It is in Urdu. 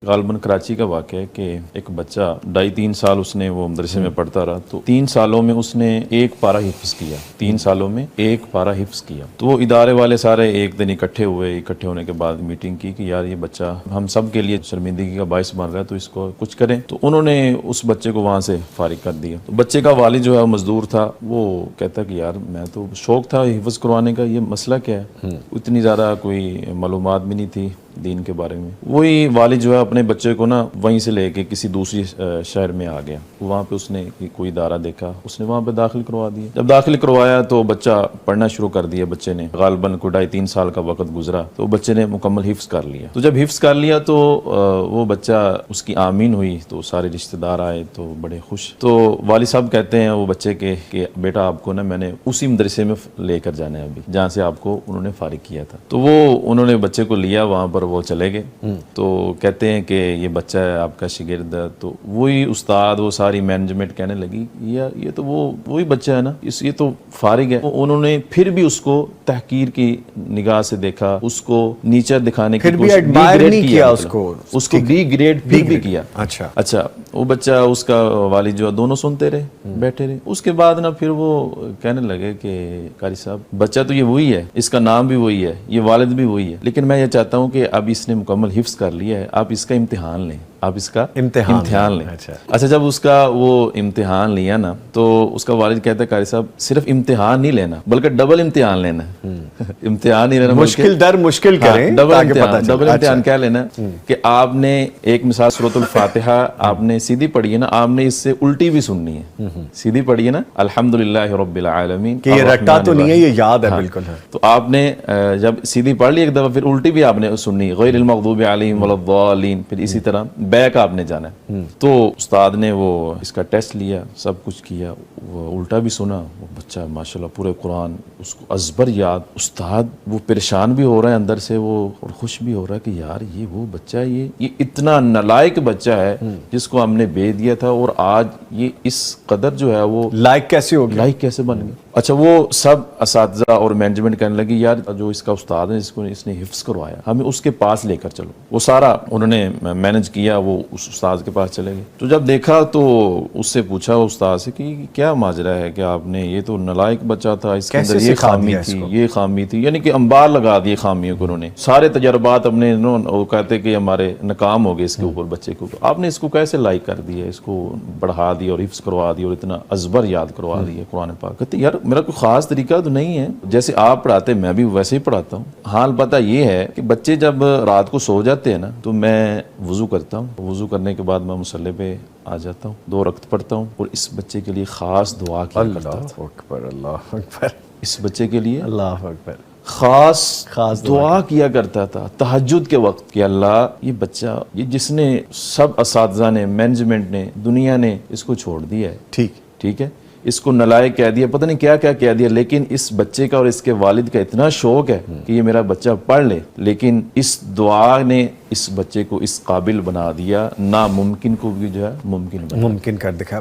غالباً کراچی کا واقعہ ہے کہ ایک بچہ 2.5-3 سال اس نے وہ مدرسے میں پڑھتا رہا، تو 3 سالوں میں اس نے ایک پارہ حفظ کیا، 3 سالوں میں ایک پارہ حفظ کیا۔ تو وہ ادارے والے سارے ایک دن اکٹھے ہونے کے بعد میٹنگ کی کہ یار یہ بچہ ہم سب کے لیے شرمندگی کا باعث بن رہا ہے، تو اس کو کچھ کریں۔ تو انہوں نے اس بچے کو وہاں سے فارغ کر دیا۔ تو بچے کا والد جو ہے مزدور تھا، وہ کہتا کہ یار میں تو شوق تھا حفظ کروانے کا، یہ مسئلہ کیا ہے؟ اتنی زیادہ کوئی معلومات بھی نہیں تھی دین کے بارے میں۔ وہی والد جو ہے اپنے بچے کو نا وہیں سے لے کے کسی دوسری شہر میں آ گیا، وہاں پہ اس نے کوئی ادارہ دیکھا، اس نے وہاں پہ داخل کروا دیا۔ جب داخل کروایا تو بچہ پڑھنا شروع کر دیا، بچے نے غالباً کوئی 2.5-3 سال کا وقت گزرا تو بچے نے مکمل حفظ کر لیا۔ تو جب حفظ کر لیا تو وہ بچہ اس کی آمین ہوئی تو سارے رشتہ دار آئے تو بڑے خوش۔ تو والد صاحب کہتے ہیں وہ بچے کے کہ بیٹا آپ کو نا میں نے اسی مدرسے میں لے کر جانا ہے ابھی جہاں سے آپ کو انہوں نے فارغ کیا تھا۔ تو وہ انہوں نے بچے کو لیا، وہاں پر وہ چلے گئے۔ تو کہتے ہیں کہ یہ بچہ ہے آپ کا شاگرد ہے۔ تو وہی استاد وہ ساری مینجمنٹ کہنے لگی یہ تو وہی بچہ ہے نا، یہ تو فارغ ہے۔ انہوں نے پھر بھی اس کو تحقیر کی نگاہ سے دیکھا، اس کو نیچے دکھانے کی کوشش، اس کو ڈی گریڈ پھر بھی کیا۔ اچھا وہ بچہ، اس کا والد جو ہے دونوں سنتے رہے، بیٹھے رہے۔ اس کے بعد نا پھر وہ کہنے لگے کہ قاری صاحب بچہ تو یہ وہی ہے، اس کا نام بھی وہی ہے، یہ والد بھی وہی ہے، لیکن میں یہ چاہتا ہوں کہ اب اس نے مکمل حفظ کر لیا ہے، آپ اس کا امتحان لیں، آپ اس کا امتحان لیں۔ اچھا جب اس کا وہ امتحان لیا نا تو اس کا والد کہتا ہے قاری صاحب صرف امتحان نہیں لینا بلکہ ڈبل امتحان لینا ہے۔ امتحان نہیں لینا، مشکل در مشکل کریں، ڈبل امتحان کیا لینا کہ آپ نے ایک مثال سورۃ الفاتحہ آپ نے سیدھی پڑھی ہے نا، آپ نے اس سے الٹی بھی سننی ہے۔ سیدھی پڑھی ہے نا الحمدللہ رب العالمین، کہ یہ رٹا تو نہیں ہے، یہ یاد ہے بالکل۔ تو آپ نے جب سیدھی پڑھ لی ایک دفعہ، پھر الٹی بھی آپ نے سننی، غیر المغضوب علیہم ولا الضالین، پھر اسی طرح بیک آپ نے جانا ہے۔ تو استاد نے وہ اس کا ٹیسٹ لیا، سب کچھ کیا، وہ الٹا بھی سنا، وہ بچہ ماشاءاللہ پورے قرآن اس کو ازبر یاد۔ استاد وہ پریشان بھی ہو رہا ہے اندر سے، وہ اور خوش بھی ہو رہا ہے کہ یار یہ وہ بچہ ہے، یہ اتنا نالائق بچہ ہے جس کو ہم نے بھیج دیا تھا، اور آج یہ اس قدر جو ہے وہ لائق کیسے ہو گیا، لائق کیسے بن گیا۔ اچھا وہ سب اساتذہ اور مینجمنٹ کہنے لگی یار جو اس کا استاد ہے، اس نے حفظ کروایا، ہمیں اس کے پاس لے کر چلو۔ وہ سارا انہوں نے مینج کیا، وہ اس استاد کے پاس چلے گئے۔ تو جب دیکھا تو اس سے پوچھا وہ استاد سے کہ کیا ماجرا ہے کہ آپ نے، یہ تو نالائق بچہ تھا، اس کے اندر یہ خامی تھی، یہ خامی تھی، یعنی کہ انبار لگا دیے خامیوں کو انہوں نے، سارے تجربات اپنے وہ کہتے کہ ہمارے ناکام ہو گئے اس کے اوپر، بچے کے اوپر، آپ نے اس کو کیسے لائق کر دیا، اس کو بڑھا دیا اور حفظ کروا دیا اور اتنا ازبر یاد کروا دیا قرآن پاک۔ کہتے یار میرا کوئی خاص طریقہ تو نہیں ہے، جیسے آپ پڑھاتے میں بھی ویسے ہی پڑھاتا ہوں۔ حال پتہ یہ ہے کہ بچے جب رات کو سو جاتے ہیں نا تو میں وضو کرتا ہوں، وضو کرنے کے بعد میں مصلی پہ آ جاتا ہوں، 2 رکعت پڑھتا ہوں اور اس بچے کے لیے خاص دعا کیا کرتا ہوں۔ اللہ اکبر، اللہ اکبر، اس بچے کے لیے اللہ اکبر خاص دعا کیا کرتا تھا تہجد کے وقت کہ اللہ یہ بچہ، یہ جس نے سب اساتذہ نے، مینجمنٹ نے، دنیا نے اس کو چھوڑ دیا ہے، ٹھیک ہے، اس کو نالائق کہہ دیا، پتہ نہیں کیا کیا کہہ دیا، لیکن اس بچے کا اور اس کے والد کا اتنا شوق ہے کہ یہ میرا بچہ پڑھ لے، لیکن اس دعا نے اس بچے کو اس قابل بنا دیا، ناممکن کو بھی جو ہے ممکن کر دکھا۔